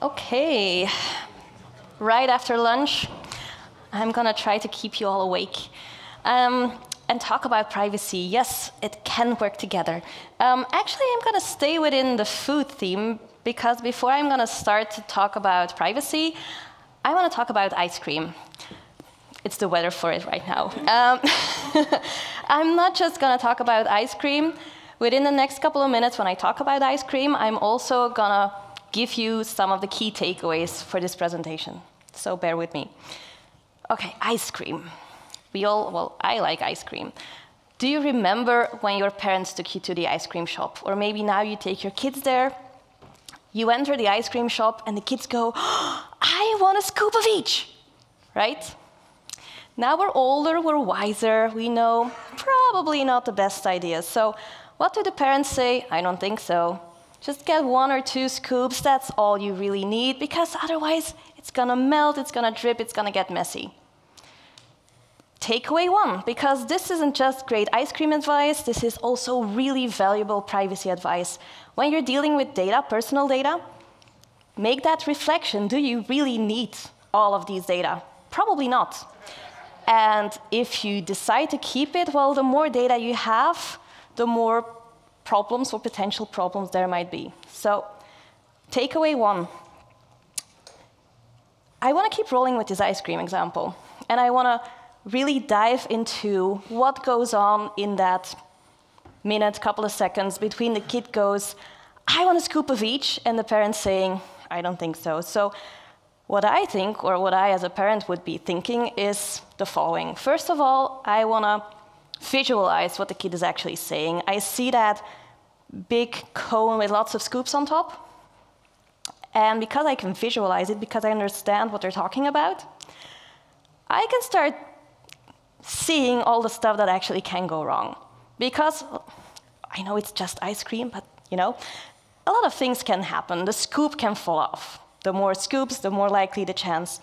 Okay, right after lunch, I'm gonna try to keep you all awake and talk about privacy. Yes, it can work together. Actually, I'm gonna stay within the food theme because before I'm gonna start to talk about privacy, I wanna talk about ice cream. It's the weather for it right now. I'm not just gonna talk about ice cream. Within the next couple of minutes when I talk about ice cream, I'm also gonna give you some of the key takeaways for this presentation. So bear with me. Okay, ice cream. I like ice cream. Do you remember when your parents took you to the ice cream shop? Or maybe now you take your kids there. You enter the ice cream shop and the kids go, oh, I want a scoop of each, right? Now we're older, we're wiser, we know probably not the best idea. So what do the parents say? I don't think so. Just get 1 or 2 scoops, that's all you really need, because otherwise it's gonna melt, it's gonna drip, it's gonna get messy. Takeaway 1, because this isn't just great ice cream advice, this is also really valuable privacy advice. When you're dealing with data, personal data, make that reflection. Do you really need all of these data? Probably not. And if you decide to keep it, well, the more data you have, the more problems or potential problems there might be. So, takeaway 1. I want to keep rolling with this ice cream example, and I want to really dive into what goes on in that minute, couple of seconds between the kid goes, I want a scoop of each, and the parent saying, I don't think so. So, what I think, or what I as a parent would be thinking, is the following. First of all, I want to visualize what the kid is actually saying. I see that big cone with lots of scoops on top. And because I can visualize it, because I understand what they're talking about, I can start seeing all the stuff that actually can go wrong. Because I know it's just ice cream, but you know, a lot of things can happen. The scoop can fall off. The more scoops, the more likely the chance.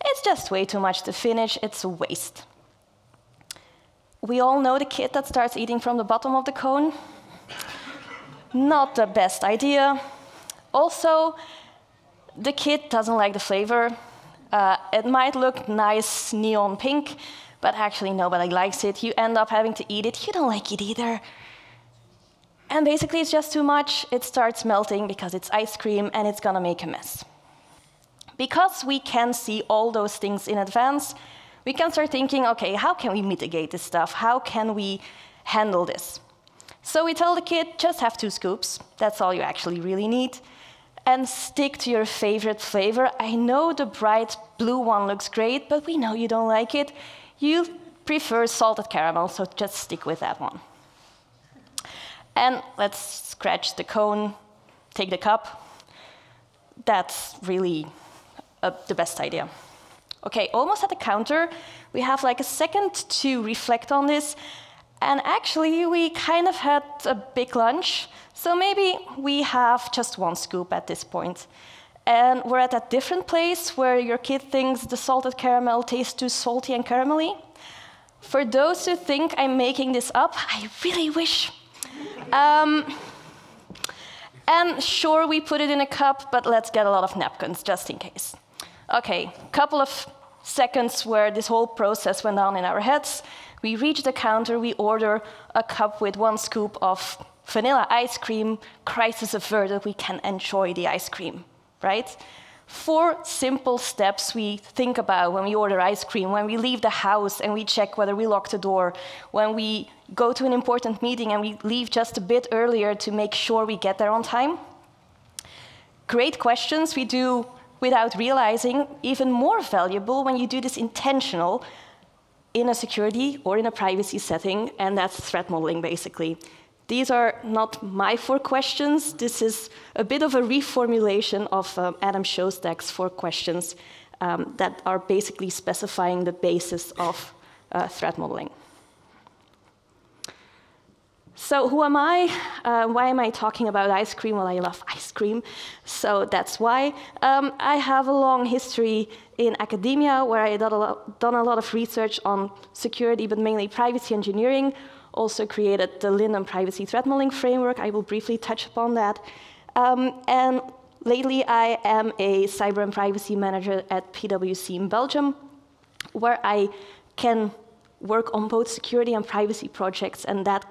It's just way too much to finish, it's a waste. We all know the kid that starts eating from the bottom of the cone. Not the best idea. Also, the kid doesn't like the flavor. It might look nice neon pink, but actually nobody likes it. You end up having to eat it. You don't like it either. And basically it's just too much. It starts melting because it's ice cream and it's gonna make a mess. Because we can see all those things in advance, we can start thinking, okay, how can we mitigate this stuff? How can we handle this? So we tell the kid, just have 2 scoops. That's all you actually really need. And stick to your favorite flavor. I know the bright blue one looks great, but we know you don't like it. You prefer salted caramel, so just stick with that one. And let's scratch the cone, take the cup. That's really the best idea. Okay, almost at the counter, we have like a second to reflect on this. And actually, we kind of had a big lunch, so maybe we have just 1 scoop at this point. And we're at a different place where your kid thinks the salted caramel tastes too salty and caramelly. For those who think I'm making this up, I really wish. And sure, we put it in a cup, but let's get a lot of napkins, just in case. Okay, couple of seconds where this whole process went on in our heads. We reach the counter, we order a cup with 1 scoop of vanilla ice cream, crisis averted, we can enjoy the ice cream, right? 4 simple steps we think about when we order ice cream, when we leave the house and we check whether we lock the door, when we go to an important meeting and we leave just a bit earlier to make sure we get there on time. Great questions we do without realizing, even more valuable when you do this intentional in a security or in a privacy setting, and that's threat modeling, basically. These are not my 4 questions. This is a bit of a reformulation of Adam Shostak's 4 questions that are basically specifying the basis of threat modeling. So who am I? Why am I talking about ice cream? Well, I love ice cream, so that's why. I have a long history in academia where I done a lot of research on security, but mainly privacy engineering. Also created the Linden Privacy Threat Modeling Framework. I will briefly touch upon that. And lately I am a cyber and privacy manager at PwC in Belgium, where I can work on both security and privacy projects, and that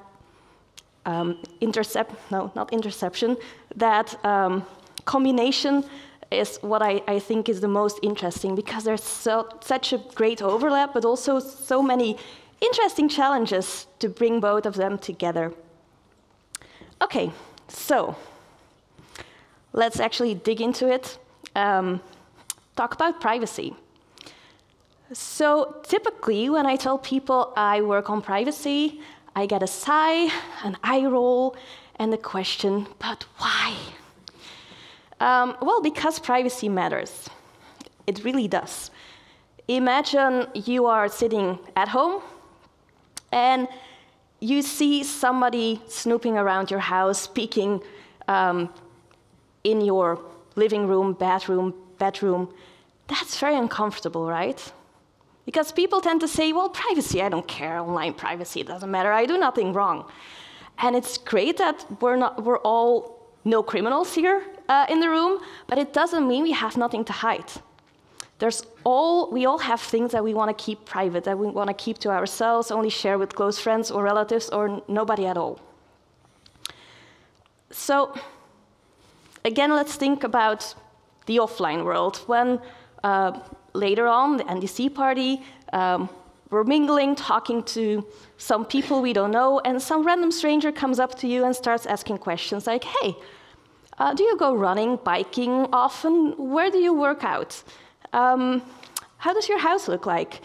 combination is what I think is the most interesting, because there's such a great overlap, but also so many interesting challenges to bring both of them together. Okay, so let's actually dig into it. Talk about privacy. So typically, when I tell people I work on privacy, I get a sigh, an eye roll, and the question, but why? Well, because privacy matters. It really does. Imagine you are sitting at home, and you see somebody snooping around your house, peeking in your living room, bedroom. That's very uncomfortable, right? Because people tend to say, well, privacy, I don't care, online privacy, it doesn't matter, I do nothing wrong. And it's great that we're all no criminals here in the room, but it doesn't mean we have nothing to hide. We all have things that we want to keep private, that we want to keep to ourselves, only share with close friends or relatives or nobody at all. So again, let's think about the offline world. When later on, the NDC party, we're mingling, talking to some people we don't know, and some random stranger comes up to you and starts asking questions like, hey, do you go running, biking often? Where do you work out? How does your house look like?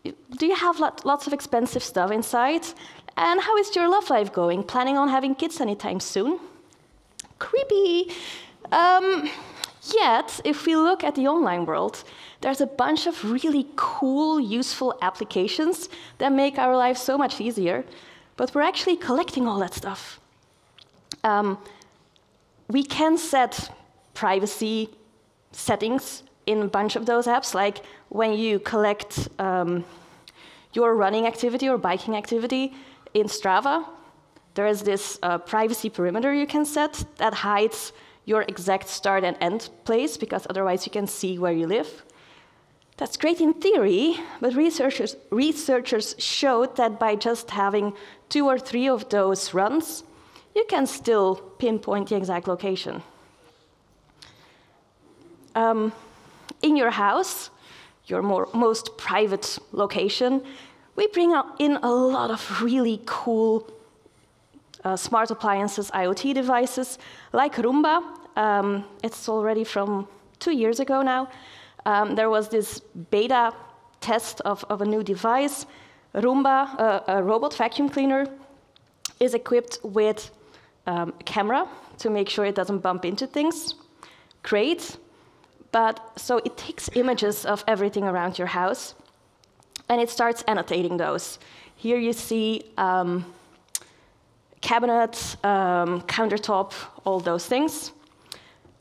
Do you have lots of expensive stuff inside? And how is your love life going? Planning on having kids anytime soon? Creepy. Yet, if we look at the online world, there's a bunch of really cool, useful applications that make our lives so much easier, but we're actually collecting all that stuff. We can set privacy settings in a bunch of those apps, like when you collect your running activity or biking activity in Strava, there is this privacy perimeter you can set that hides your exact start and end place, because otherwise you can see where you live. That's great in theory, but researchers showed that by just having 2 or 3 of those runs, you can still pinpoint the exact location. In your house, your most private location, we bring in a lot of really cool smart appliances, IoT devices, like Roomba. It's already from 2 years ago now. There was this beta test of a new device. Roomba, a robot vacuum cleaner, is equipped with a camera to make sure it doesn't bump into things. Great. But so it takes images of everything around your house, and it starts annotating those. Here you see cabinets, countertop, all those things.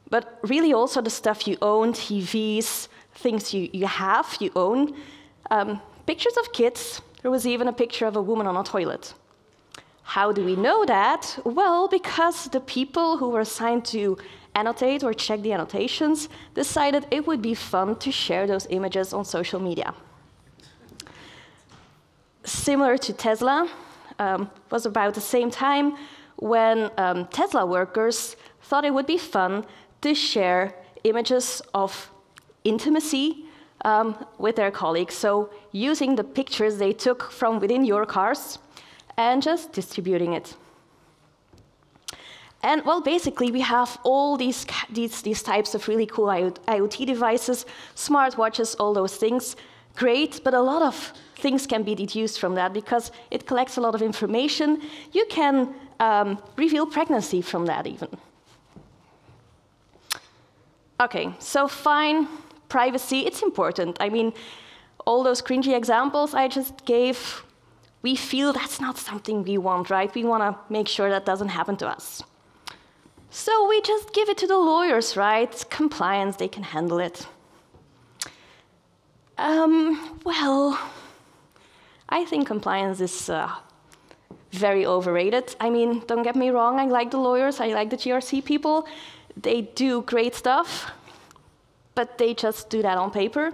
But really also the stuff you own, TVs, things you own. Pictures of kids. There was even a picture of a woman on a toilet. How do we know that? Well, because the people who were assigned to annotate or check the annotations decided it would be fun to share those images on social media. Similar to Tesla, was about the same time when Tesla workers thought it would be fun to share images of intimacy with their colleagues. So using the pictures they took from within your cars and just distributing it. And well, basically, we have all these types of really cool IoT devices, smartwatches, all those things. Great, but a lot of things can be deduced from that because it collects a lot of information. You can reveal pregnancy from that even. Okay, so fine, privacy, it's important. I mean, all those cringy examples I just gave, we feel that's not something we want, right? We want to make sure that doesn't happen to us. So we just give it to the lawyers, right? Compliance, they can handle it. Well, I think compliance is very overrated. I mean, don't get me wrong, I like the lawyers, I like the GRC people. They do great stuff, but they just do that on paper.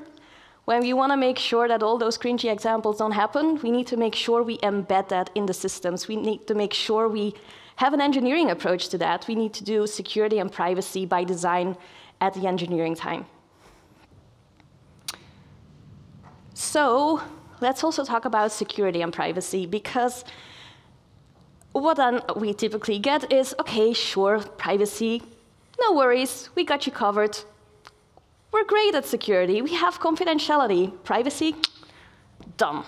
When we want to make sure that all those cringy examples don't happen, we need to make sure we embed that in the systems. We need to make sure we have an engineering approach to that. We need to do security and privacy by design at the engineering time. So let's also talk about security and privacy, because what then we typically get is, okay, sure, privacy, no worries, we got you covered. We're great at security, we have confidentiality. Privacy, dumb.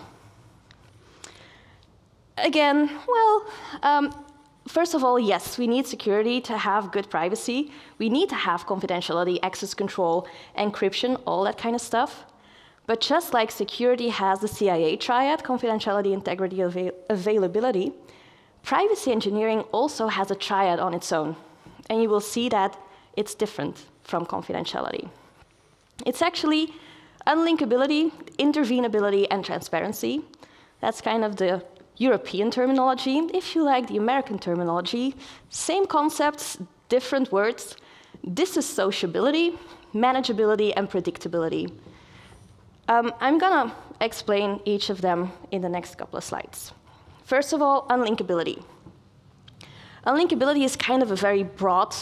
Again, well, first of all, yes, we need security to have good privacy. We need to have confidentiality, access control, encryption, all that kind of stuff. But just like security has the CIA triad, confidentiality, integrity, availability, privacy engineering also has a triad on its own. And you will see that it's different from confidentiality. It's actually unlinkability, intervenability, and transparency. That's kind of the European terminology. If you like the American terminology, same concepts, different words. This is sociability, manageability, and predictability. I'm going to explain each of them in the next couple of slides. First of all, unlinkability. Unlinkability is kind of a very broad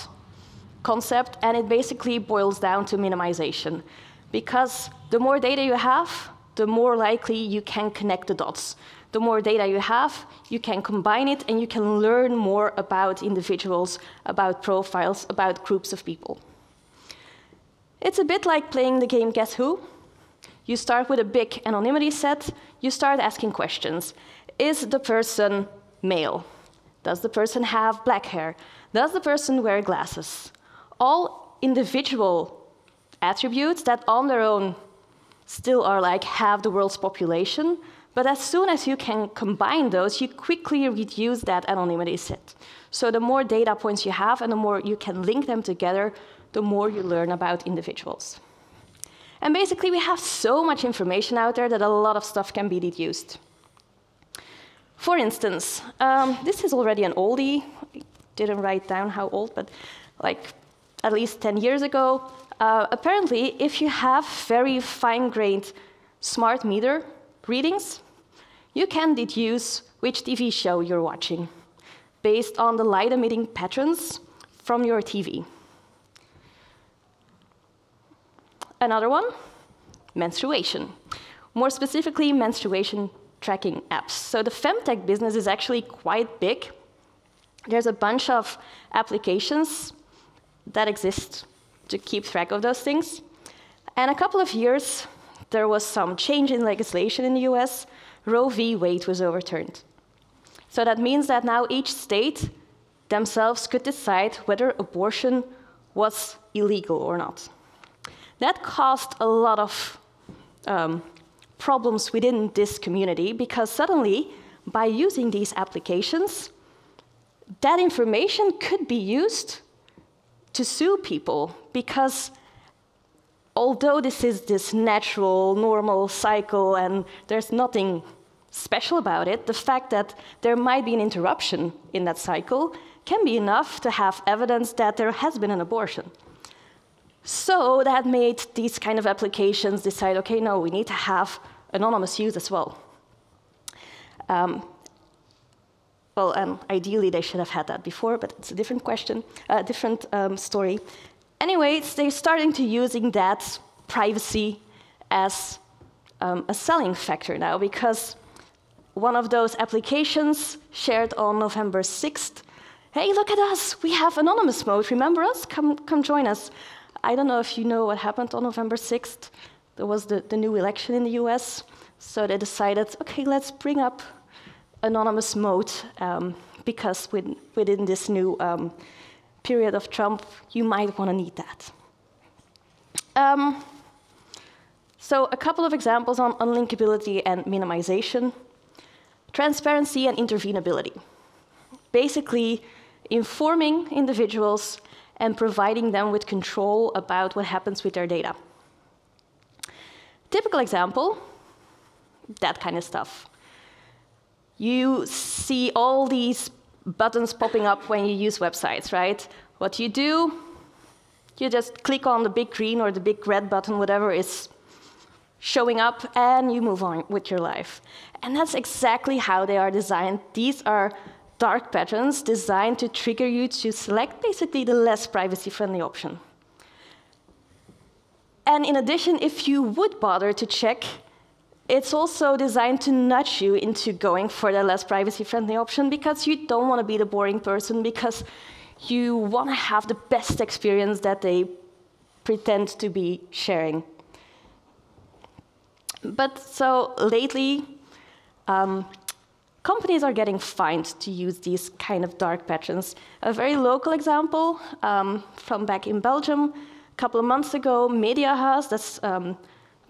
concept, and it basically boils down to minimization. Because the more data you have, the more likely you can connect the dots. The more data you have, you can combine it, and you can learn more about individuals, about profiles, about groups of people. It's a bit like playing the game Guess Who? You start with a big anonymity set, you start asking questions. Is the person male? Does the person have black hair? Does the person wear glasses? All individual attributes that on their own still are like half the world's population, but as soon as you can combine those, you quickly reduce that anonymity set. So the more data points you have and the more you can link them together, the more you learn about individuals. And basically, we have so much information out there that a lot of stuff can be deduced. For instance, this is already an oldie. I didn't write down how old, but like at least 10 years ago. Apparently, if you have very fine-grained smart meter readings, you can deduce which TV show you're watching based on the light-emitting patterns from your TV. Another one, menstruation. More specifically, menstruation tracking apps. So the femtech business is actually quite big. There's a bunch of applications that exist to keep track of those things. And a couple of years, there was some change in legislation in the US. Roe v. Wade was overturned. So that means that now each state themselves could decide whether abortion was illegal or not. That caused a lot of problems within this community, because suddenly, by using these applications, that information could be used to sue people, because although this is this natural, normal cycle and there's nothing special about it, the fact that there might be an interruption in that cycle can be enough to have evidence that there has been an abortion. So that made these kind of applications decide, okay, no, we need to have anonymous use as well. Ideally, they should have had that before, but it's a different question, a different story. Anyway, they're starting to using that privacy as a selling factor now, because one of those applications shared on November 6th, hey, look at us, we have anonymous mode, remember us? Come join us. I don't know if you know what happened on November 6th. There was the new election in the US, so they decided, okay, let's bring up anonymous mode, because within this new period of Trump, you might want to need that. So a couple of examples on unlinkability and minimization. Transparency and intervenability. Basically, informing individuals and providing them with control about what happens with their data. Typical example, that kind of stuff. You see all these buttons popping up when you use websites, right? What you do, You just click on the big green or the big red button, whatever is showing up, and you move on with your life. And that's exactly how they are designed. These are dark patterns designed to trigger you to select basically the less privacy-friendly option. And in addition, if you would bother to check, it's also designed to nudge you into going for the less privacy-friendly option because you don't want to be the boring person, because you want to have the best experience that they pretend to be sharing. But so lately, companies are getting fined to use these kind of dark patterns. A very local example from back in Belgium, a couple of months ago, Mediahuis, that's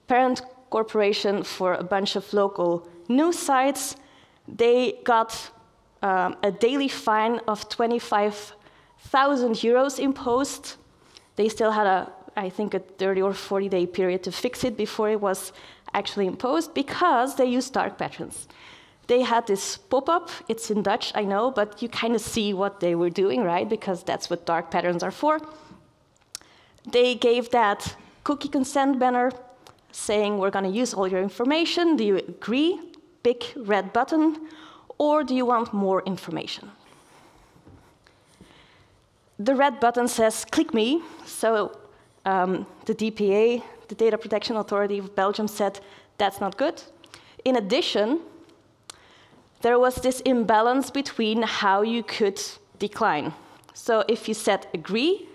parent corporation for a bunch of local news sites, they got a daily fine of 25,000 euros imposed. They still had I think a 30 or 40-day period to fix it before it was actually imposed, because they used dark patterns. They had this pop-up. It's in Dutch, I know, but you kind of see what they were doing, right? Because that's what dark patterns are for. They gave that cookie consent banner saying, we're going to use all your information. Do you agree? Big red button. Or do you want more information? The red button says, click me. So the DPA, the Data Protection Authority of Belgium, said, that's not good. In addition, there was this imbalance between how you could decline. So if you said agree,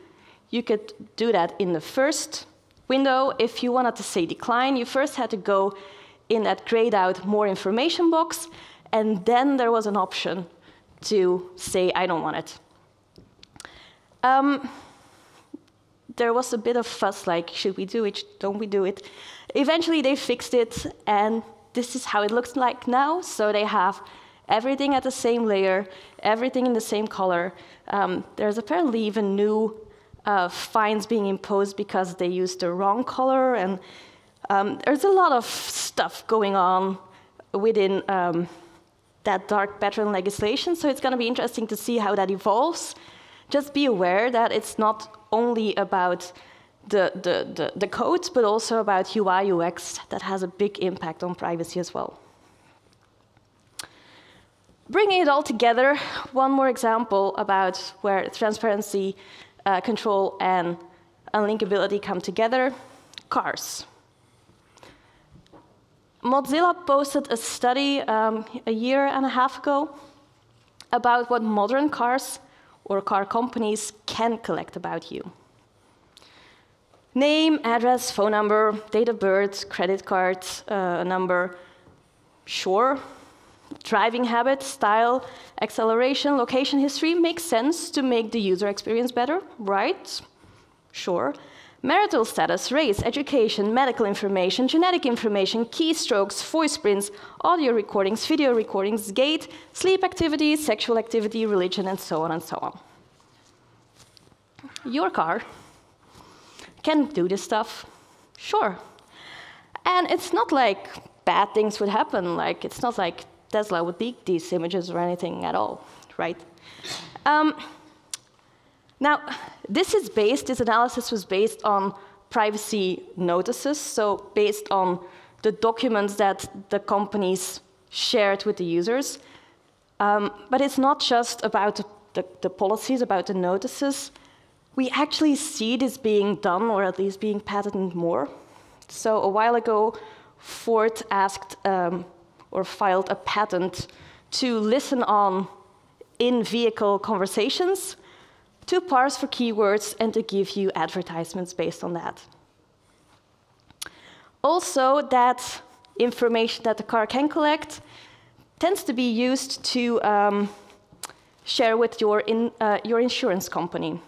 you could do that in the first window. If you wanted to say decline, you first had to go in that grayed out more information box, and then there was an option to say, I don't want it. There was a bit of fuss, like, should we do it, don't we do it? Eventually they fixed it, and this is how it looks like now. So they have everything at the same layer, everything in the same color. There's apparently even new fines being imposed because they used the wrong color, and there's a lot of stuff going on within that dark pattern legislation, so it's going to be interesting to see how that evolves. Just be aware that it's not only about the code, but also about UI, UX that has a big impact on privacy as well. Bringing it all together, one more example about where transparency, control, and unlinkability come together: cars. Mozilla posted a study a year and a half ago about what modern cars or car companies can collect about you. Name, address, phone number, date of birth, credit card number, sure. Driving habit, style, acceleration, location history makes sense to make the user experience better, right? Sure. Marital status, race, education, medical information, genetic information, keystrokes, voice prints, audio recordings, video recordings, gait, sleep activity, sexual activity, religion, and so on and so on. Your car can do this stuff, sure. And it's not like bad things would happen. Like, it's not like Tesla would leak these images or anything at all, right? Now, this analysis was based on privacy notices, so based on the documents that the companies shared with the users. But it's not just about the policies, about the notices. We actually see this being done, or at least being patented more. So a while ago, Ford asked or filed a patent to listen on in-vehicle conversations, to parse for keywords, and to give you advertisements based on that. Also, that information that the car can collect tends to be used to share with your insurance company.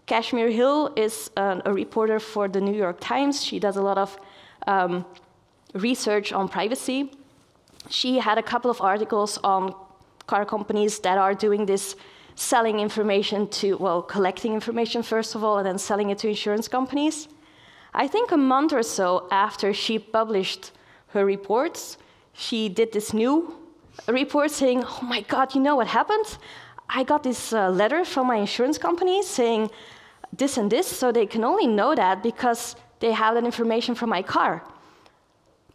Kashmir Hill is a reporter for the New York Times. She does a lot of research on privacy. She had a couple of articles on car companies that are doing this, selling information to, well, collecting information first of all, and then selling it to insurance companies. I think a month or so after she published her reports, she did this new report saying, oh my God, you know what happened? I got this letter from my insurance company saying this and this, so they can only know that because they have that information from my car.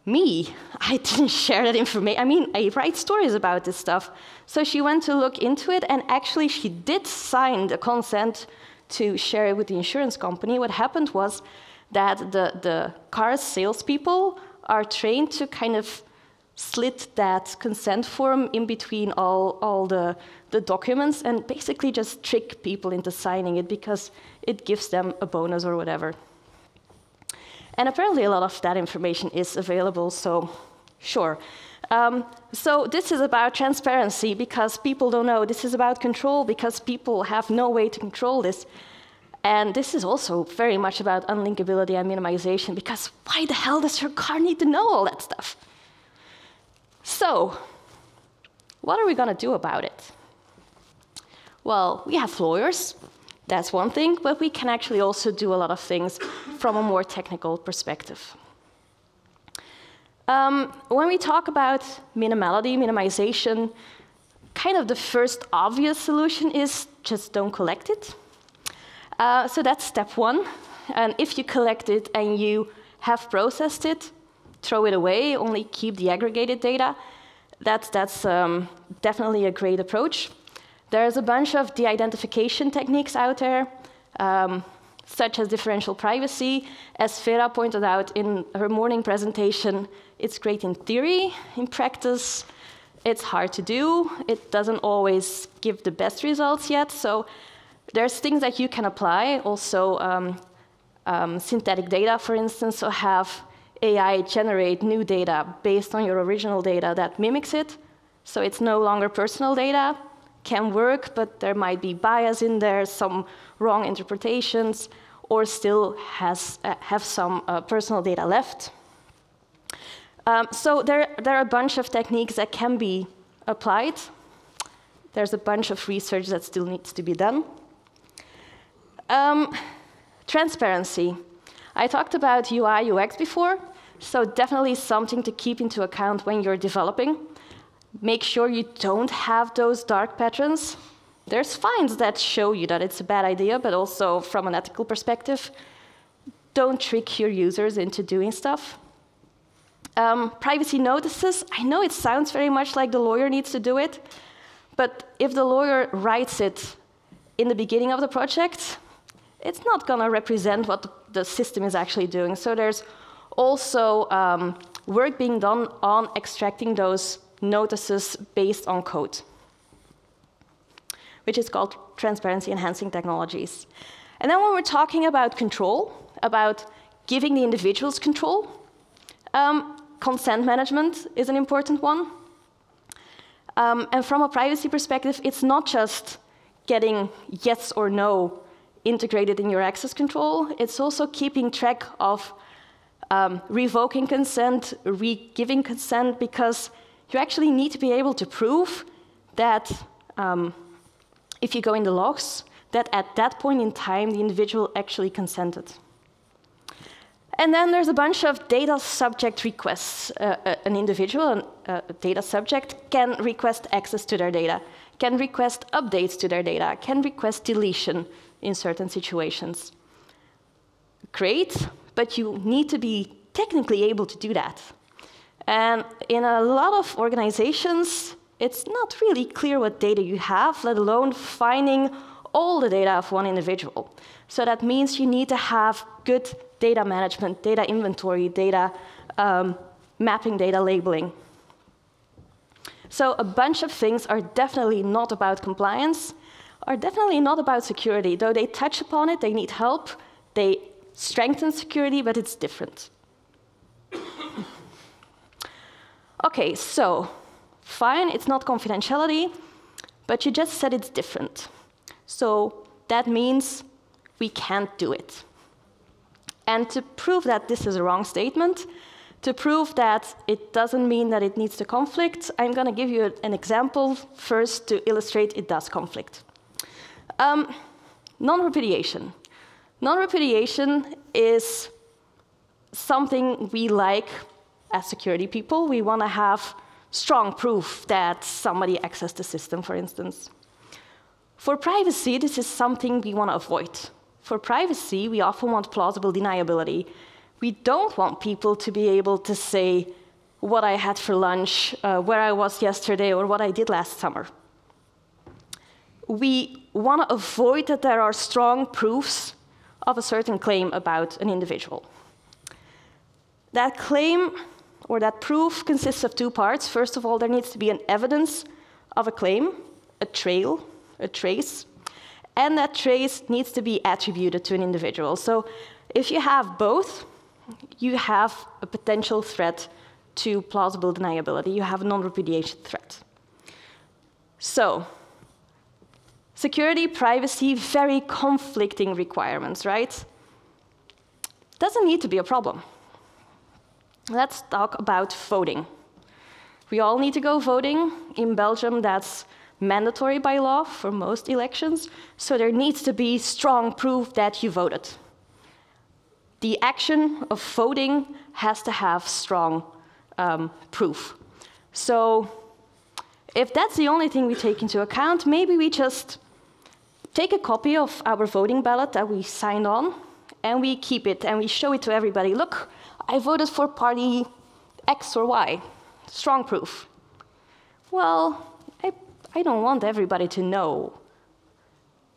Me, I didn't share that information. I mean, I write stories about this stuff. So she went to look into it, and actually she did sign the consent to share it with the insurance company. What happened was that the car salespeople are trained to kind of slit that consent form in between all the documents and basically just trick people into signing it because it gives them a bonus or whatever. And apparently a lot of that information is available, so sure. So this is about transparency because people don't know. This is about control because people have no way to control this. And this is also very much about unlinkability and minimization because why the hell does your car need to know all that stuff? So, what are we going to do about it? Well, we have lawyers. That's one thing, but we can actually also do a lot of things from a more technical perspective. When we talk about minimality, minimization, kind of the first obvious solution is just don't collect it. So that's step one. And if you collect it and you have processed it, throw it away, only keep the aggregated data. That's definitely a great approach. There's a bunch of de-identification techniques out there, such as differential privacy. As Vera pointed out in her morning presentation, it's great in theory. In practice, it's hard to do. It doesn't always give the best results yet. So there's things that you can apply. Also, synthetic data, for instance, so have AI generate new data based on your original data that mimics it. So it's no longer personal data. Can work, but there might be bias in there, some wrong interpretations, or still have some personal data left. So there are a bunch of techniques that can be applied. There's a bunch of research that still needs to be done. Transparency. I talked about UI, UX before, so definitely something to keep into account when you're developing. Make sure you don't have those dark patterns. There's fines that show you that it's a bad idea, but also from an ethical perspective, don't trick your users into doing stuff. Privacy notices. I know it sounds very much like the lawyer needs to do it, but if the lawyer writes it in the beginning of the project, it's not going to represent what the system is actually doing. So there's also work being done on extracting those notices based on code, which is called transparency enhancing technologies. And then when we're talking about control, about giving the individuals control, consent management is an important one. And from a privacy perspective, it's not just getting yes or no integrated in your access control, it's also keeping track of revoking consent, re-giving consent, because you actually need to be able to prove that if you go in the logs, that at that point in time, the individual actually consented. And then there's a bunch of data subject requests. An individual, a data subject, can request access to their data, can request updates to their data, can request deletion in certain situations. Great, but you need to be technically able to do that. And in a lot of organizations, it's not really clear what data you have, let alone finding all the data of one individual. So that means you need to have good data management, data inventory, data mapping, data labeling. So a bunch of things are definitely not about compliance, are definitely not about security. Though they touch upon it, they need help, they strengthen security, but it's different. Okay, so fine, it's not confidentiality, but you just said it's different. So that means we can't do it. And to prove that this is a wrong statement, to prove that it doesn't mean that it needs to conflict, I'm going to give you an example first to illustrate it does conflict. Non-repudiation. Non-repudiation is something we like as security people. We want to have strong proof that somebody accessed the system, for instance. For privacy, this is something we want to avoid. For privacy, we often want plausible deniability. We don't want people to be able to say what I had for lunch, where I was yesterday, or what I did last summer. We want to avoid that there are strong proofs of a certain claim about an individual. That claim or that proof consists of two parts. First of all, there needs to be an evidence of a claim, a trail, a trace, and that trace needs to be attributed to an individual. So if you have both, you have a potential threat to plausible deniability. You have a non-repudiation threat. So security, privacy, very conflicting requirements, right? Doesn't need to be a problem. Let's talk about voting. We all need to go voting. In Belgium, that's mandatory by law for most elections, so there needs to be strong proof that you voted. The action of voting has to have strong proof. So if that's the only thing we take into account, maybe we just take a copy of our voting ballot that we signed on, and we keep it, and we show it to everybody. Look, I voted for party X or Y. Strong proof. Well, I don't want everybody to know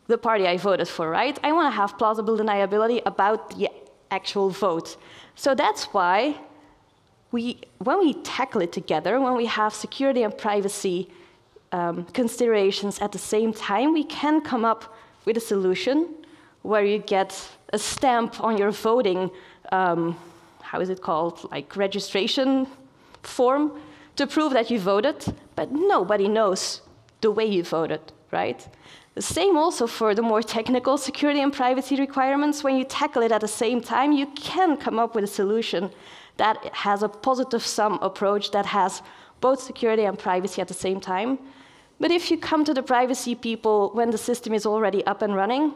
the party I voted for, right? I want to have plausible deniability about the actual vote. So that's why when we tackle it together, when we have security and privacy considerations at the same time, we can come up with a solution where you get a stamp on your voting, how is it called, like registration form, to prove that you voted, but nobody knows the way you voted, right? The same also for the more technical security and privacy requirements. When you tackle it at the same time, you can come up with a solution that has a positive sum approach that has both security and privacy at the same time. But if you come to the privacy people when the system is already up and running,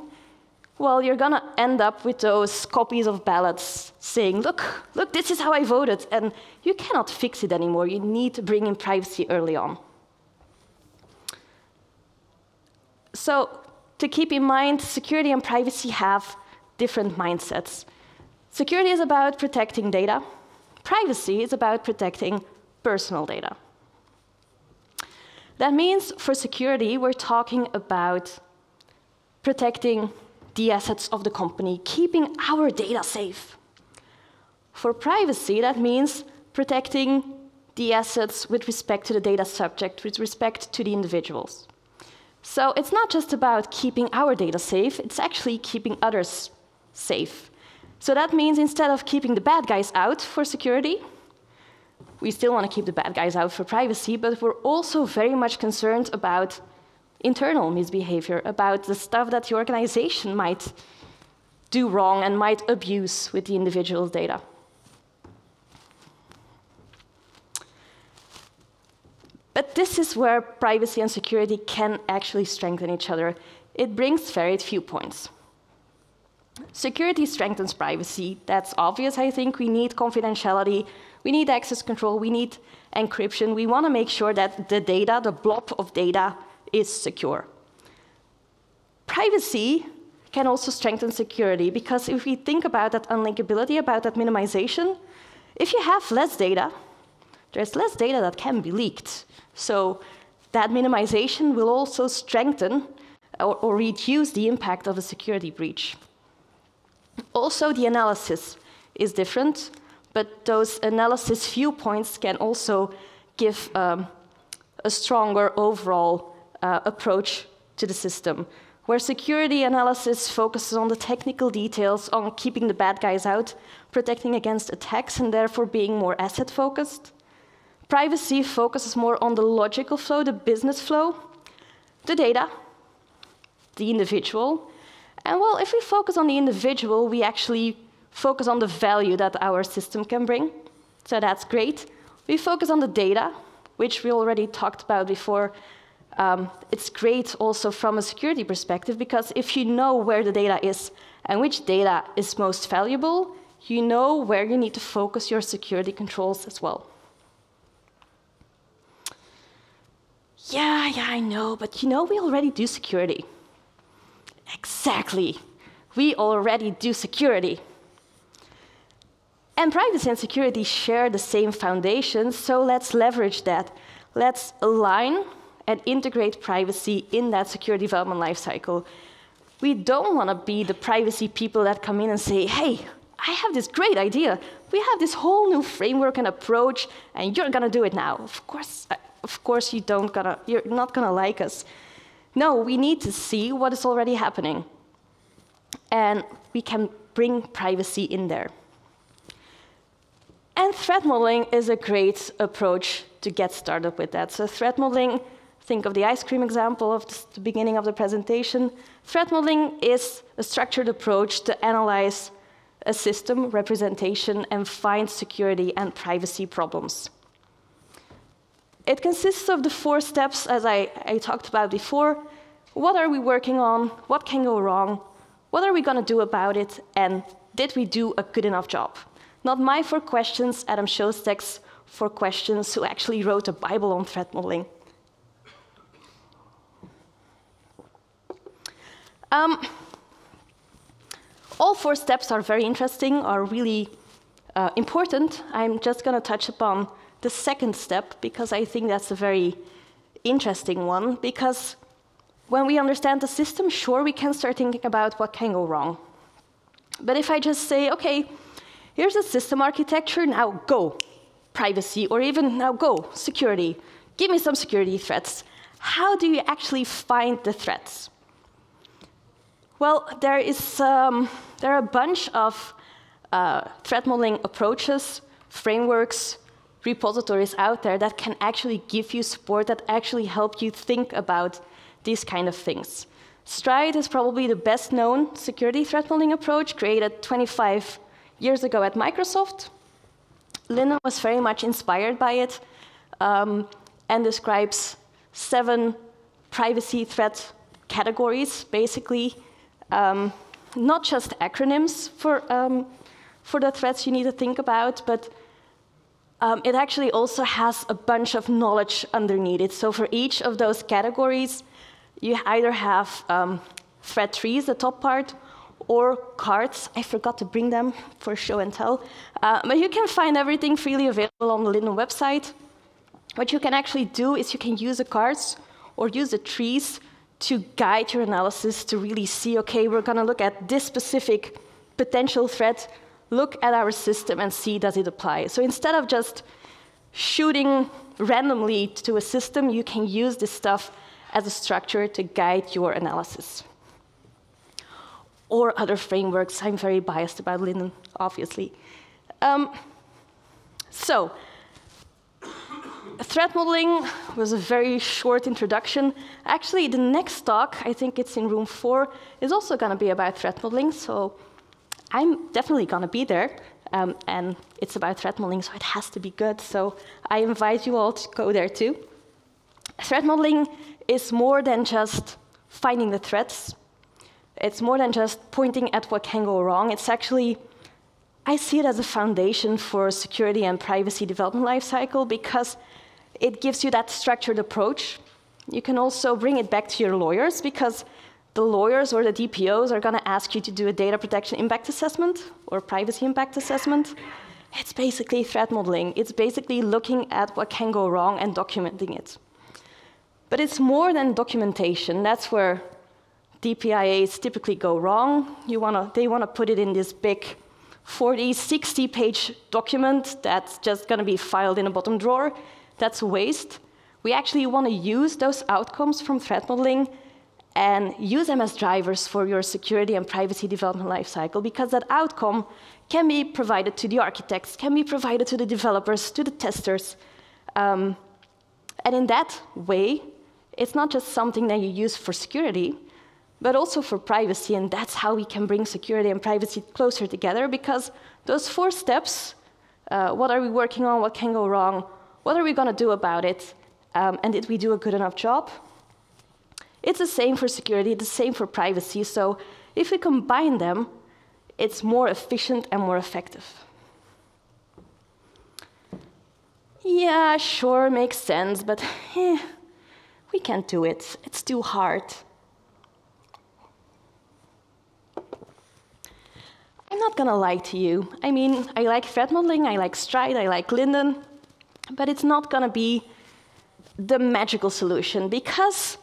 well, you're going to end up with those copies of ballots saying, look, this is how I voted, and you cannot fix it anymore. You need to bring in privacy early on. So to keep in mind, security and privacy have different mindsets. Security is about protecting data. Privacy is about protecting personal data. That means for security, we're talking about protecting the assets of the company, keeping our data safe. For privacy, that means protecting the assets with respect to the data subject, with respect to the individuals. So it's not just about keeping our data safe, it's actually keeping others safe. So that means instead of keeping the bad guys out for security, we still want to keep the bad guys out for privacy, but we're also very much concerned about internal misbehavior, about the stuff that the organization might do wrong and might abuse with the individual's data. But this is where privacy and security can actually strengthen each other. It brings varied viewpoints. Security strengthens privacy. That's obvious, I think. We need confidentiality. We need access control. We need encryption. We want to make sure that the data, the blob of data, is secure. Privacy can also strengthen security, because if we think about that unlinkability, about that minimization, if you have less data, there's less data that can be leaked. So that minimization will also strengthen or reduce the impact of a security breach. Also, the analysis is different, but those analysis viewpoints can also give a stronger overall approach to the system, where security analysis focuses on the technical details, on keeping the bad guys out, protecting against attacks, and therefore being more asset-focused. Privacy focuses more on the logical flow, the business flow, the data, the individual. And well, if we focus on the individual, we actually focus on the value that our system can bring. So that's great. We focus on the data, which we already talked about before. It's great also from a security perspective, because if you know where the data is and which data is most valuable, you know where you need to focus your security controls as well. Yeah, I know, but we already do security. Exactly. We already do security. And privacy and security share the same foundation, so let's leverage that. Let's align and integrate privacy in that security development lifecycle. We don't want to be the privacy people that come in and say, hey, I have this great idea. We have this whole new framework and approach, and you're going to do it now. Of course you're not going to like us. No, we need to see what is already happening. And we can bring privacy in there. And threat modeling is a great approach to get started with that. So threat modeling, think of the ice cream example of the beginning of the presentation. Threat modeling is a structured approach to analyze a system representation and find security and privacy problems. It consists of the 4 steps, as I talked about before. What are we working on? What can go wrong? What are we going to do about it? And did we do a good enough job? Not my 4 questions, Adam Shostak's 4 questions, who actually wrote a Bible on threat modeling. All 4 steps are very interesting, are really important. I'm just going to touch upon the 2nd step, because I think that's a very interesting one. Because when we understand the system, sure, we can start thinking about what can go wrong. But if I just say, OK, here's a system architecture, now go privacy, or even now go security. Give me some security threats. How do you actually find the threats? Well, there are a bunch of threat modeling approaches, frameworks, repositories out there that can actually give you support, that actually help you think about these kind of things. Stride is probably the best known security threat modeling approach, created 25 years ago at Microsoft. Linden was very much inspired by it and describes 7 privacy threat categories, basically. Not just acronyms for the threats you need to think about, but it actually also has a bunch of knowledge underneath it. So for each of those categories, you either have threat trees, the top part, or cards. I forgot to bring them for show and tell. But you can find everything freely available on the Linden website. What you can actually do is you can use the cards or use the trees to guide your analysis to really see, OK, we're going to look at this specific potential threat, look at our system and see, does it apply? So instead of just shooting randomly to a system, you can use this stuff as a structure to guide your analysis. Or other frameworks. I'm very biased about Linden, obviously. So threat modeling was a very short introduction. Actually, the next talk, I think it's in room 4, is also going to be about threat modeling. So I'm definitely going to be there. And it's about threat modeling, so it has to be good. So I invite you all to go there too. Threat modeling is more than just finding the threats. It's more than just pointing at what can go wrong. It's actually, I see it as a foundation for security and privacy development lifecycle because it gives you that structured approach. You can also bring it back to your lawyers because the lawyers or the DPOs are going to ask you to do a data protection impact assessment or privacy impact assessment. It's basically threat modeling. It's basically looking at what can go wrong and documenting it. But it's more than documentation. That's where DPIAs typically go wrong. They want to put it in this big 40, 60-page document that's just going to be filed in a bottom drawer. That's a waste. We actually want to use those outcomes from threat modeling and use them as drivers for your security and privacy development lifecycle, because that outcome can be provided to the architects, can be provided to the developers, to the testers. And in that way, it's not just something that you use for security, but also for privacy, and that's how we can bring security and privacy closer together, because those 4 steps, what are we working on, what can go wrong, what are we going to do about it, and did we do a good enough job? It's the same for security, the same for privacy, so if we combine them, it's more efficient and more effective. Yeah, sure, makes sense, but we can't do it. It's too hard. not going to lie to you. I mean, I like threat modeling, I like Stride, I like Linden, but it's not going to be the magical solution, because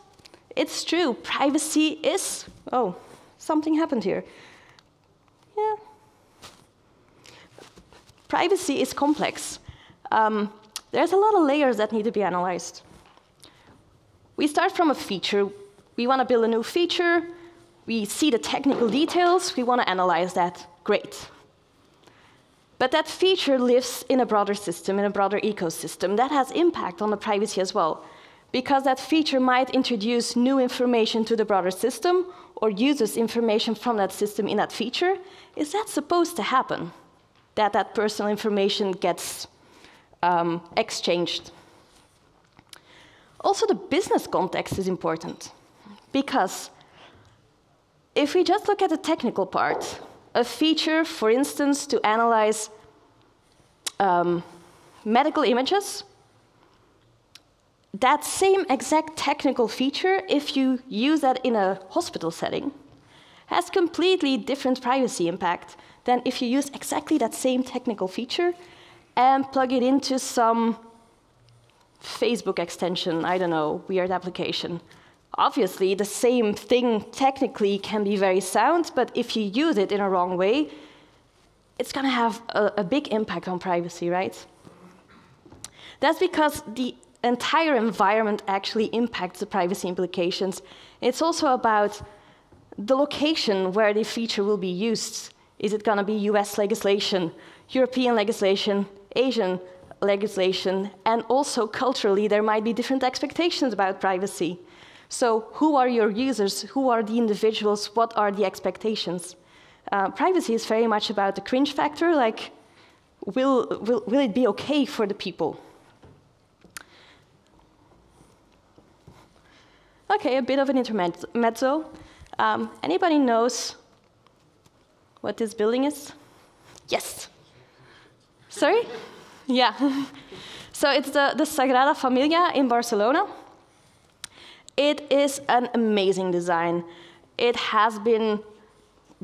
it's true, privacy is... Oh, something happened here. Yeah. Privacy is complex. There's a lot of layers that need to be analyzed. We start from a feature. We want to build a new feature. We see the technical details. We want to analyze that. Great. But that feature lives in a broader system, in a broader ecosystem. That has impact on the privacy as well, because that feature might introduce new information to the broader system or uses information from that system in that feature. Is that supposed to happen? That personal information gets exchanged. Also, the business context is important, because if we just look at the technical part, a feature, for instance, to analyze medical images, that same exact technical feature, if you use that in a hospital setting, has completely different privacy impact than if you use exactly that same technical feature and plug it into some Facebook extension, I don't know, weird application. Obviously, the same thing technically can be very sound, but if you use it in a wrong way, it's going to have a big impact on privacy, right? That's because the entire environment actually impacts the privacy implications. It's also about the location where the feature will be used. Is it going to be US legislation, European legislation, Asian legislation, and also culturally there might be different expectations about privacy. So who are your users? Who are the individuals? What are the expectations? Privacy is very much about the cringe factor, like will it be okay for the people? Okay, a bit of an intermezzo. Anybody knows what this building is? Yes. Sorry? Yeah. So it's the Sagrada Familia in Barcelona. It is an amazing design. It has been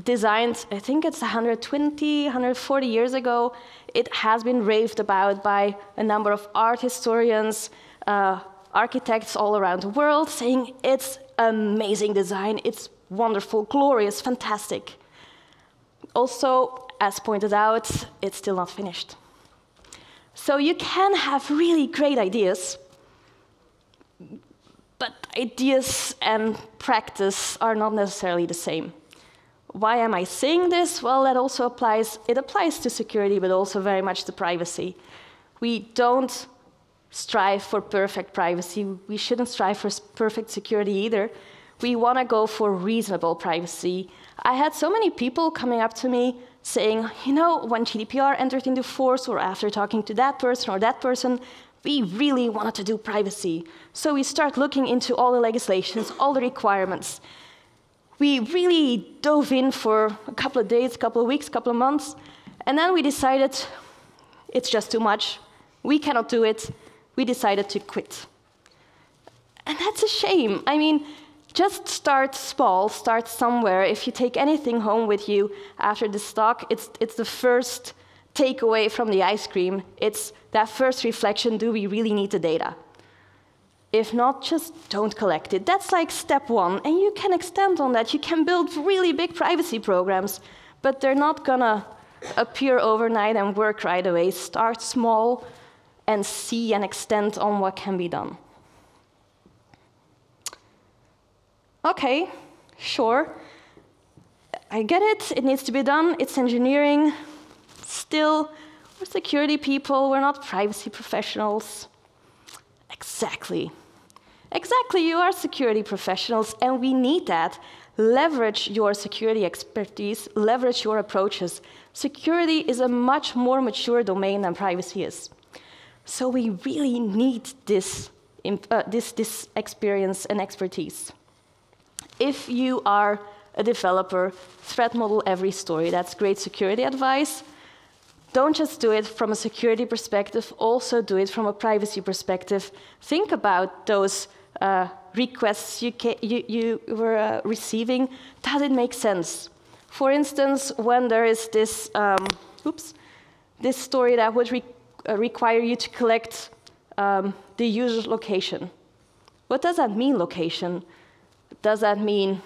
designed, I think it's 120, 140 years ago. It has been raved about by a number of art historians, architects all around the world, saying it's amazing design, it's wonderful, glorious, fantastic. Also, as pointed out, it's still not finished. So you can have really great ideas, but ideas and practice are not necessarily the same. Why am I saying this? Well, that also applies to security, but also very much to privacy. We don't strive for perfect privacy. We shouldn't strive for perfect security either. We want to go for reasonable privacy. I had so many people coming up to me saying, you know, when GDPR entered into force, or after talking to that person, we really wanted to do privacy. So we start looking into all the legislations, all the requirements. We really dove in for a couple of days, couple of weeks, couple of months, and then we decided it's just too much. We cannot do it. We decided to quit. And that's a shame. I mean, just start small, start somewhere. If you take anything home with you after this talk, it's the first takeaway from the ice cream. It's that first reflection, do we really need the data? If not, just don't collect it. That's like step one, and you can extend on that. You can build really big privacy programs, but they're not gonna appear overnight and work right away. Start small and see and extend on what can be done. Okay, sure. I get it, it needs to be done, it's engineering. Still, we're security people, we're not privacy professionals. Exactly. Exactly, you are security professionals, and we need that. Leverage your security expertise, leverage your approaches. Security is a much more mature domain than privacy is. So we really need this experience and expertise. If you are a developer, threat model every story. That's great security advice. Don't just do it from a security perspective, also do it from a privacy perspective. Think about those requests you were receiving. Does it make sense? For instance, when there is this, this story that would require you to collect the user's location. What does that mean, location? Does that mean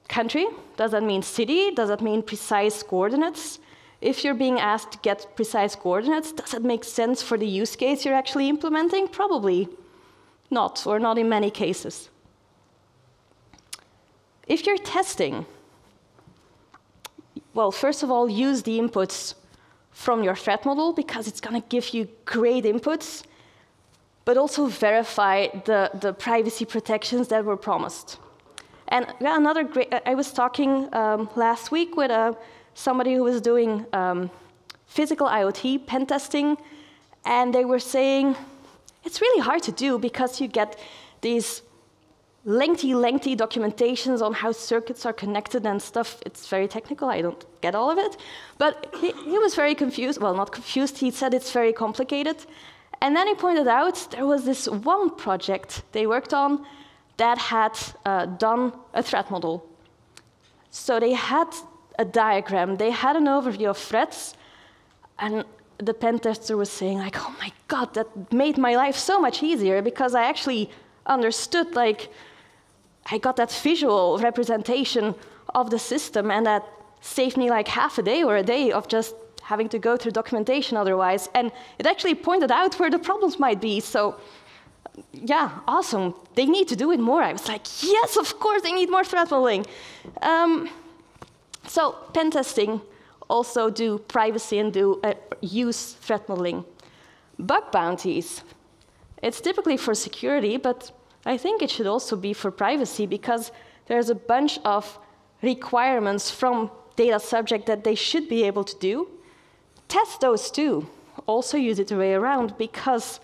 country? Does that mean city? Does that mean precise coordinates? If you're being asked to get precise coordinates, does it make sense for the use case you're actually implementing? Probably not, or not in many cases. If you're testing, well, first of all, use the inputs from your threat model, because it's going to give you great inputs, but also verify the privacy protections that were promised. And yeah, another great, I was talking last week with somebody who was doing physical IoT pen testing, and they were saying, it's really hard to do because you get these lengthy documentations on how circuits are connected and stuff. It's very technical, I don't get all of it. But he was very confused, well, not confused, he said it's very complicated. And then he pointed out there was this one project they worked on that had done a threat model. So they had a diagram, they had an overview of threats, and the pen tester was saying, like, oh my God, that made my life so much easier because I actually understood, like, I got that visual representation of the system, and that saved me like half a day or a day of just having to go through documentation otherwise. And it actually pointed out where the problems might be. So yeah, awesome. They need to do it more. I was like, yes, of course, they need more threat modeling. So pen testing also do privacy and do use threat modeling. Bug bounties. It's typically for security, but I think it should also be for privacy, because there's a bunch of requirements from data subject that they should be able to do. Test those too. Also use it the way around, because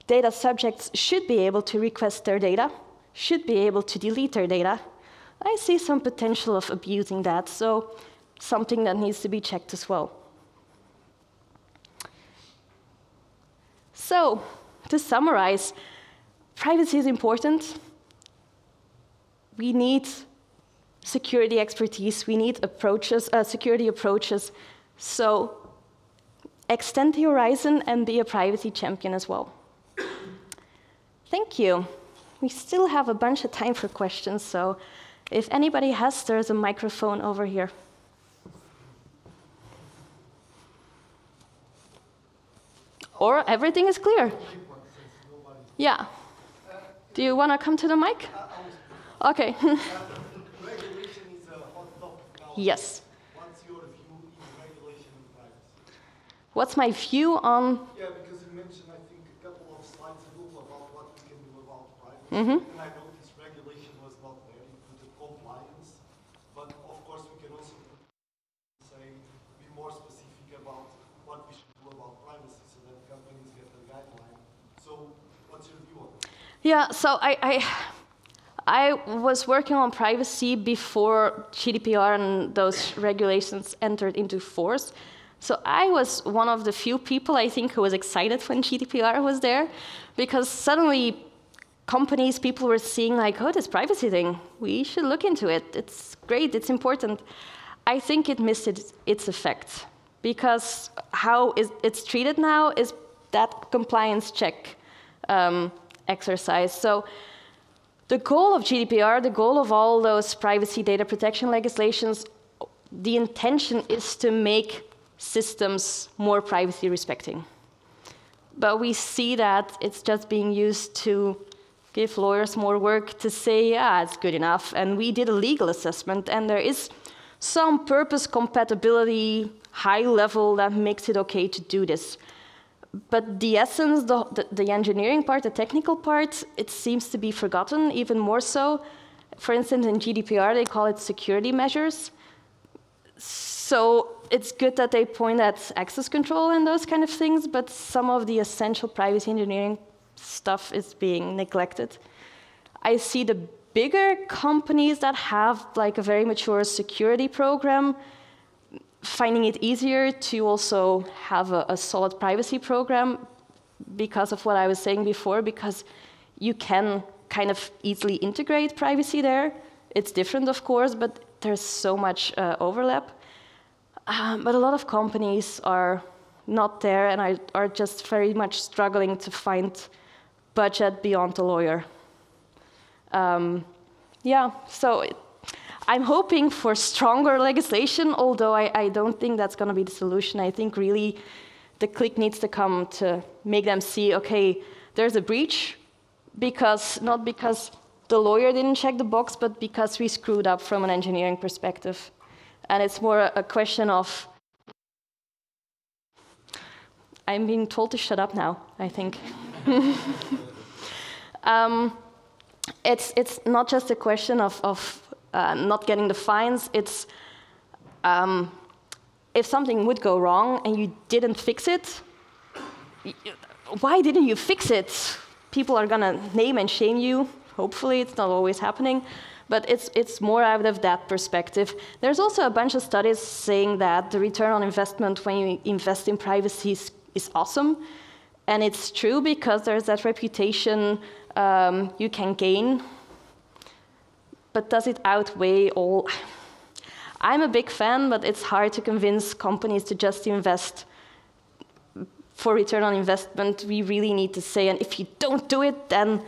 data subjects should be able to request their data, should be able to delete their data. I see some potential of abusing that, so something that needs to be checked as well. So, to summarize, privacy is important. We need security expertise. We need approaches, security approaches. So extend the horizon and be a privacy champion as well. Thank you. We still have a bunch of time for questions, so if anybody has, there's a microphone over here. Or everything is clear. Yeah. Do you want to come to the mic? Okay. Regulation is a hot topic now. Yes. What's your view in regulation and privacy? What's my view on... Yeah, because you mentioned, I think, a couple of slides ago about what we can do about privacy. Mm-hmm. And I noticed regulation was not there. You put the compliance. But, of course, we can also say, be more specific about what we should do about privacy so that companies get a guideline. So, what's your view on that? Yeah, so I was working on privacy before GDPR and those regulations entered into force. So I was one of the few people, I think, who was excited when GDPR was there, because suddenly companies, people were seeing like, oh, this privacy thing, we should look into it. It's great, it's important. I think it missed its effect, because how it's treated now is that compliance check exercise. So the goal of GDPR, the goal of all those privacy data protection legislations, the intention is to make systems more privacy respecting. But we see that it's just being used to give lawyers more work to say, yeah, it's good enough. And we did a legal assessment, and there is some purpose compatibility high level that makes it okay to do this. But the essence, the engineering part, the technical part, it seems to be forgotten, even more so. For instance, in GDPR, they call it security measures. So it's good that they point at access control and those kind of things, but some of the essential privacy engineering stuff is being neglected. I see the bigger companies that have like a very mature security program finding it easier to also have a solid privacy program because of what I was saying before, because you can kind of easily integrate privacy there. It's different, of course, but there's so much overlap. But a lot of companies are not there and are just very much struggling to find budget beyond the lawyer. Yeah, so I'm hoping for stronger legislation, although I don't think that's going to be the solution. I think really the click needs to come to make them see, okay, there's a breach, not because the lawyer didn't check the box, but because we screwed up from an engineering perspective. And it's more a question of, I'm being told to shut up now, I think. It's not just a question of not getting the fines, it's if something would go wrong and you didn't fix it, why didn't you fix it? People are gonna name and shame you. Hopefully, it's not always happening, but it's more out of that perspective. There's also a bunch of studies saying that the return on investment when you invest in privacy is awesome, and it's true because there's that reputation you can gain, but does it outweigh all? I'm a big fan, but it's hard to convince companies to just invest for return on investment. We really need to say, and if you don't do it, then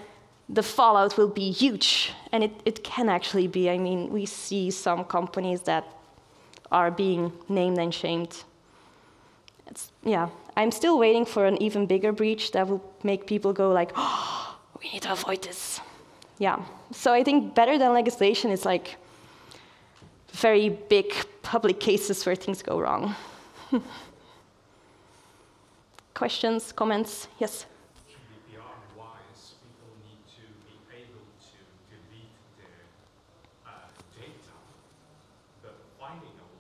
the fallout will be huge. And it can actually be. I mean, we see some companies that are being named and shamed. Yeah, I'm still waiting for an even bigger breach that will make people go like, oh, we need to avoid this. Yeah, so I think better than legislation is like very big public cases where things go wrong. Questions, comments? Yes? GDPR-wise, people need to be able to delete their data, but finding all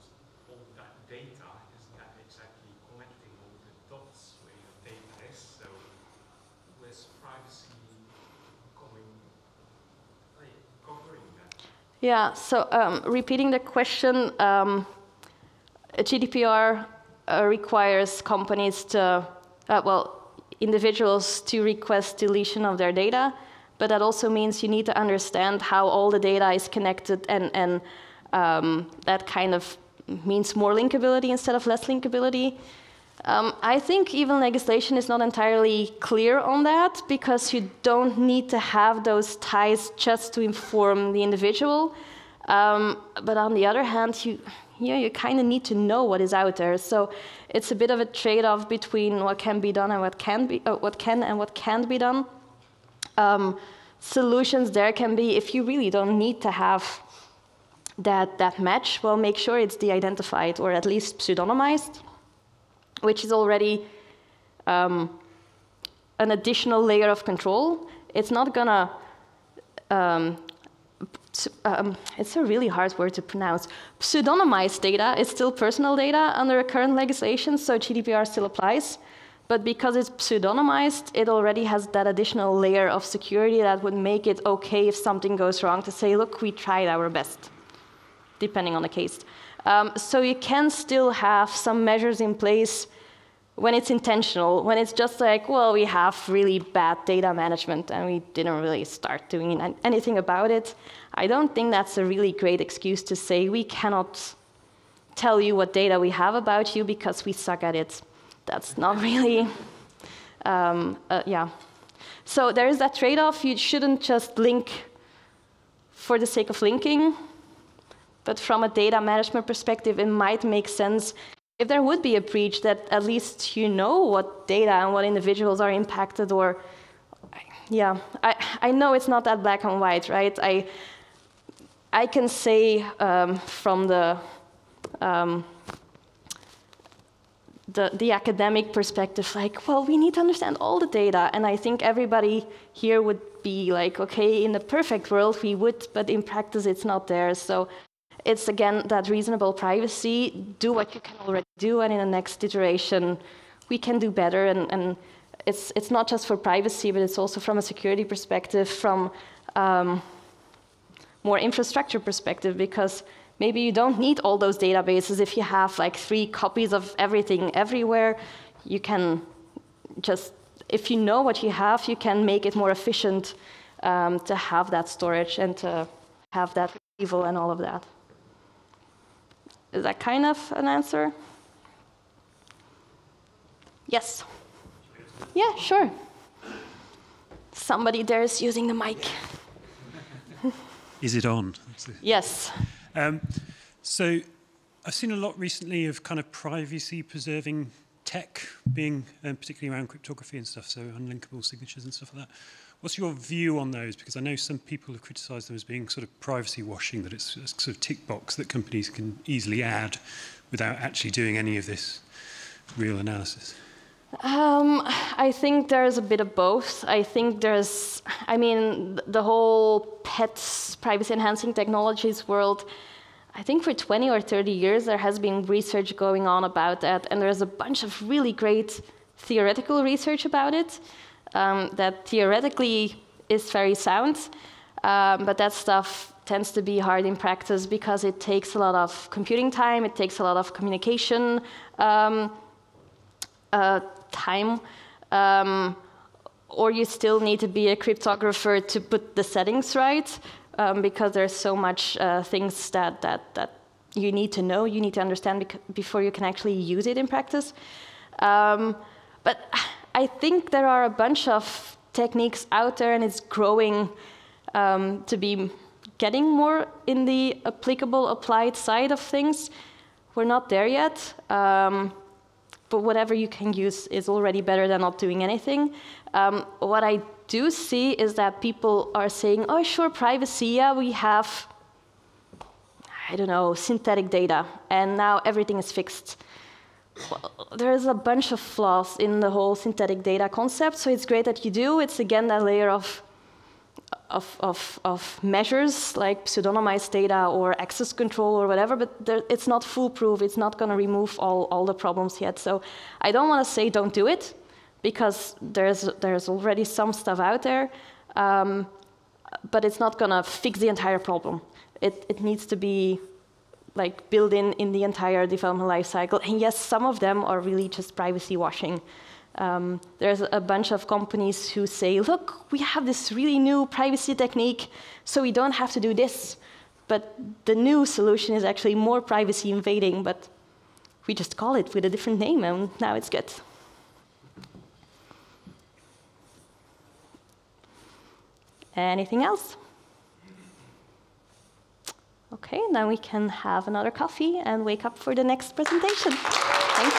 that data is not exactly connecting all the dots where your data is, so with privacy covering that. Yeah, so repeating the question, GDPR requires companies to, individuals to request deletion of their data, but that also means you need to understand how all the data is connected, and that kind of means more linkability instead of less linkability. I think even legislation is not entirely clear on that, because you don't need to have those ties just to inform the individual. But on the other hand, you kind of need to know what is out there. So it's a bit of a trade-off between what can be done and what can and what can't be done. Solutions there can be, if you really don't need to have that match, well, make sure it's de-identified or at least pseudonymized, which is already an additional layer of control. It's not gonna, it's a really hard word to pronounce. Pseudonymized data is still personal data under current legislation, so GDPR still applies. But because it's pseudonymized, it already has that additional layer of security that would make it okay if something goes wrong to say, look, we tried our best, depending on the case. So you can still have some measures in place when it's intentional, when it's just like, well, we have really bad data management and we didn't really start doing anything about it. I don't think that's a really great excuse to say we cannot tell you what data we have about you because we suck at it. That's not really, yeah. So there is that trade-off. You shouldn't just link for the sake of linking. But from a data management perspective, it might make sense if there would be a breach that at least you know what data and what individuals are impacted, or, yeah, I know it's not that black and white, right? I can say from the academic perspective, like, well, we need to understand all the data, and I think everybody here would be like, okay, in the perfect world we would, but in practice it's not there. So it's, again, that reasonable privacy, do what you can already do, and in the next iteration, we can do better. And it's not just for privacy, but it's also from a security perspective, from more infrastructure perspective, because maybe you don't need all those databases. If you have like 3 copies of everything everywhere, you can just, if you know what you have, you can make it more efficient to have that storage and to have that evil and all of that. Is that kind of an answer? Yes. Yeah, sure. Somebody there is using the mic. Is it on? Yes. So I've seen a lot recently of kind of privacy-preserving tech being, particularly around cryptography and stuff, so unlinkable signatures and stuff like that. What's your view on those? Because I know some people have criticised them as being sort of privacy washing, that it's a sort of tick box that companies can easily add without actually doing any of this real analysis. I think there's a bit of both. I think there's, I mean, the whole pets, privacy enhancing technologies world, I think for 20 or 30 years there has been research going on about that, and there's a bunch of really great theoretical research about it that theoretically is very sound, but that stuff tends to be hard in practice because it takes a lot of computing time, it takes a lot of communication time, or you still need to be a cryptographer to put the settings right, because there's so much things that you need to know, you need to understand before you can actually use it in practice. But I think there are a bunch of techniques out there, and it's growing to be getting more in the applicable, applied side of things. We're not there yet. But whatever you can use is already better than not doing anything. What I do see is that people are saying, oh, sure, privacy, yeah, we have, I don't know, synthetic data, and now everything is fixed. Well, there's a bunch of flaws in the whole synthetic data concept, so it's great that you do. It's, again, that layer of measures like pseudonymized data or access control or whatever, but it's not foolproof. It's not going to remove all the problems yet. So I don't want to say don't do it, because there's already some stuff out there, but it's not going to fix the entire problem. It needs to be like built in the entire development life cycle. And yes, some of them are really just privacy washing. There's a bunch of companies who say, look, we have this really new privacy technique, so we don't have to do this. But the new solution is actually more privacy invading, but we just call it with a different name, and now it's good. Anything else? Okay, now we can have another coffee and wake up for the next presentation.